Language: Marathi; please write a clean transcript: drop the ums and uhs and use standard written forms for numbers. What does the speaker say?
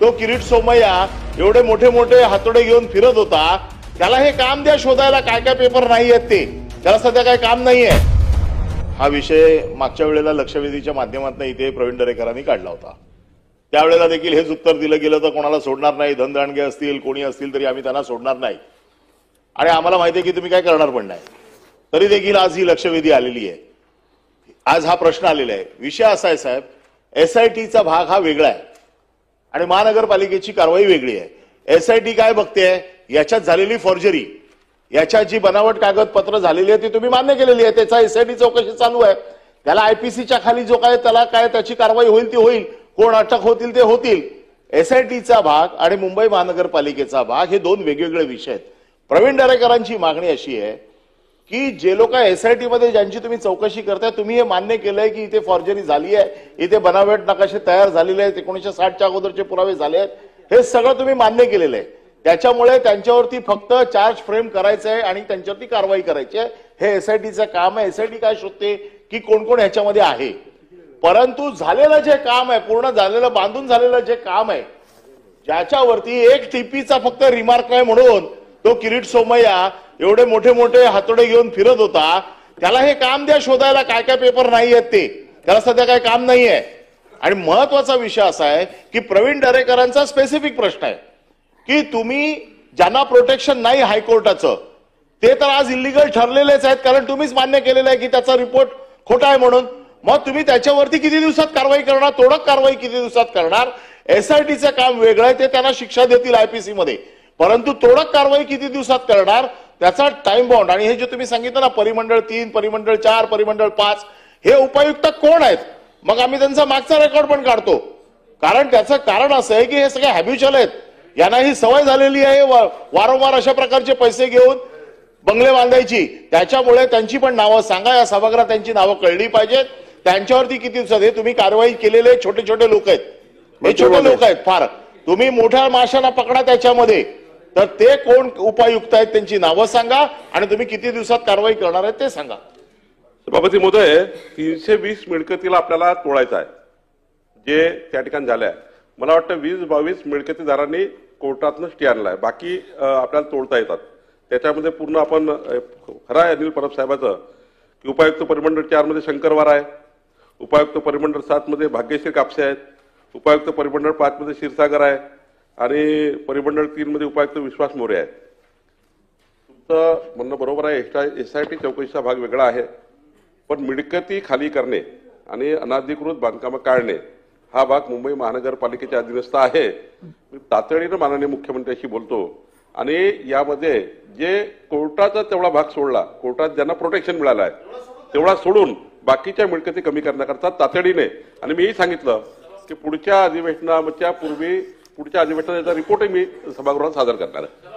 तो किरीट सोमय्या एवढे मोठे मोठे हातोडे घेऊन फिरत होता, त्याला हे काम द्या शोधायला काय काय पेपर नाही आहेत ते, त्याला सध्या काय काम नाहीये. हा विषय मागच्या वेळेला लक्षवेधीच्या माध्यमातून इथे प्रवीण दरेकरांनी काढला होता. त्यावेळेला देखील हेच उत्तर दिलं गेलं तर कोणाला सोडणार नाही, धनदांडगे असतील कोणी असतील तरी आम्ही त्यांना सोडणार नाही आणि आम्हाला माहिती आहे की तुम्ही काय करणार पण नाही. तरी देखील आज ही लक्षवेधी आलेली आहे. आज हा प्रश्न आलेला आहे. विषय असा आहे साहेब, एसआयटीचा भाग हा वेगळा आहे आणि महानगरपालिकेची कारवाई वेगळी आहे. एसआयटी काय बघते, याच्यात झालेली फॉर्जरी, याच्यात जी बनावट कागदपत्र झालेली आहे ती तुम्ही मान्य केलेली आहे, त्याचा एसआयटी चौकशी चालू आहे. त्याला आयपीसीच्या खाली जो काय त्याला काय त्याची कारवाई होईल ती होईल, कोण अटक होतील ते होतील. एसआयटीचा भाग आणि मुंबई महानगरपालिकेचा भाग हे दोन वेगवेगळे विषय आहेत. प्रवीण दरेकरांची मागणी अशी आहे की जे लोक एसआयटी मध्ये ज्यांची तुम्ही चौकशी करताय, तुम्ही हे मान्य केलंय की इथे फॉर्जरी झाली आहे, इथे बनावट नकाशे तयार झालेले आहेत, 1960च्या अगोदरचे पुरावे झाले आहेत, हे सगळं तुम्ही मान्य केलेलं आहे. त्याच्यामुळे त्यांच्यावरती फक्त चार्ज फ्रेम करायचं आहे आणि त्यांच्यावरती कारवाई करायची आहे. हे एसआयटीचं काम आहे. एसआयटी काय शोधते की कोण कोण ह्याच्यामध्ये आहे. परंतु झालेलं जे काम आहे, पूर्ण झालेलं बांधून झालेलं जे काम आहे, ज्याच्यावरती एक टीपीचा फक्त रिमार्क आहे म्हणून तो किरीट सोमय्या एवढे मोठे मोठे हातोडे घेऊन फिरत होता, त्याला हे काम द्या शोधायला काय काय पेपर नाही आहेत ते, त्याला सध्या काय काम नाहीये. आणि महत्वाचा विषय असा आहे की प्रवीण दरेकरांचा स्पेसिफिक प्रश्न आहे की तुम्ही ज्यांना प्रोटेक्शन नाही हायकोर्टाचं ते तर आज इलिगल ठरलेलेच आहेत, कारण तुम्हीच मान्य केलेलं आहे की त्याचा रिपोर्ट खोटा आहे म्हणून. मग तुम्ही त्याच्यावरती किती दिवसात कारवाई करणार, तोडक कारवाई किती दिवसात करणार. एसआयटीचं काम वेगळं आहे, ते त्यांना शिक्षा देतील आयपीसी मध्ये, परंतु तोडक कारवाई किती दिवसात करणार त्याचा टाइम बाउंड. आणि हे जे तुम्ही सांगितलं ना, परिमंडळ 3, परिमंडळ 4, परिमंडळ 5, हे उपायुक्त कोण आहेत, मग आम्ही त्यांचा मागचा रेकॉर्ड पण काढतो. कारण त्याचं कारण असं आहे की हे सगळे हॅब्युच्युअल आहेत, यांना ही सवय झालेली आहे वारंवार अशा प्रकारचे पैसे घेऊन बंगले बांधायची. त्याच्यामुळे त्यांची पण नावं सांगा, या सभागृहात त्यांची नावं कळली पाहिजेत. त्यांच्यावरती किती दिवसात हे तुम्ही कारवाई केलेले छोटे छोटे लोक आहेत, हे छोटे लोक आहेत फार. तुम्ही मोठ्या माशांना पकडा त्याच्यामध्ये, तर ते कोण उपायुक्त आहेत त्यांची नावं सांगा आणि तुम्ही किती दिवसात कारवाई करणार आहेत ते सांगा. सभापती महोदय, 320 मिळकतीला आपल्याला तोडायचं आहे जे त्या ठिकाणी झालंय. मला वाटतं 20-22 मिळकतीदारांनी कोर्टातनं स्टे आणलाय, बाकी आपल्याला तोडता येतात. त्याच्यामध्ये पूर्ण आपण खरं आहे अनिल परब साहेबांचं की उपायुक्त परिमंडळ 4 मध्ये शंकरवार आहे, उपायुक्त परिमंडळ 7 मध्ये भाग्यश्री कापसे आहेत, उपायुक्त परिमंडळ 5 मध्ये क्षीरसागर आहे आणि परिमंडळ 3 मध्ये उपायुक्त विश्वास मोरे आहेत. तुमचं म्हणणं बरोबर आहे, एसआयटी चौकशीचा भाग वेगळा आहे, पण मिळकती खाली करणे आणि अनधिकृत बांधकामं काढणे हा भाग मुंबई महानगरपालिकेच्या अधीनस्थ आहे. मी तातडीनं माननीय मुख्यमंत्र्यांशी बोलतो आणि यामध्ये जे कोर्टाचा तेवढा भाग सोडला, कोर्टात ज्यांना प्रोटेक्शन मिळालं आहे तेवढा सोडून बाकीच्या मिळकती कमी करण्याकरता तातडीने, आणि मीही सांगितलं की पुढच्या अधिवेशनाच्या पूर्वी पुढच्या अधिवेशनाचा रिपोर्टही मी सभागृहात सादर करणार आहे.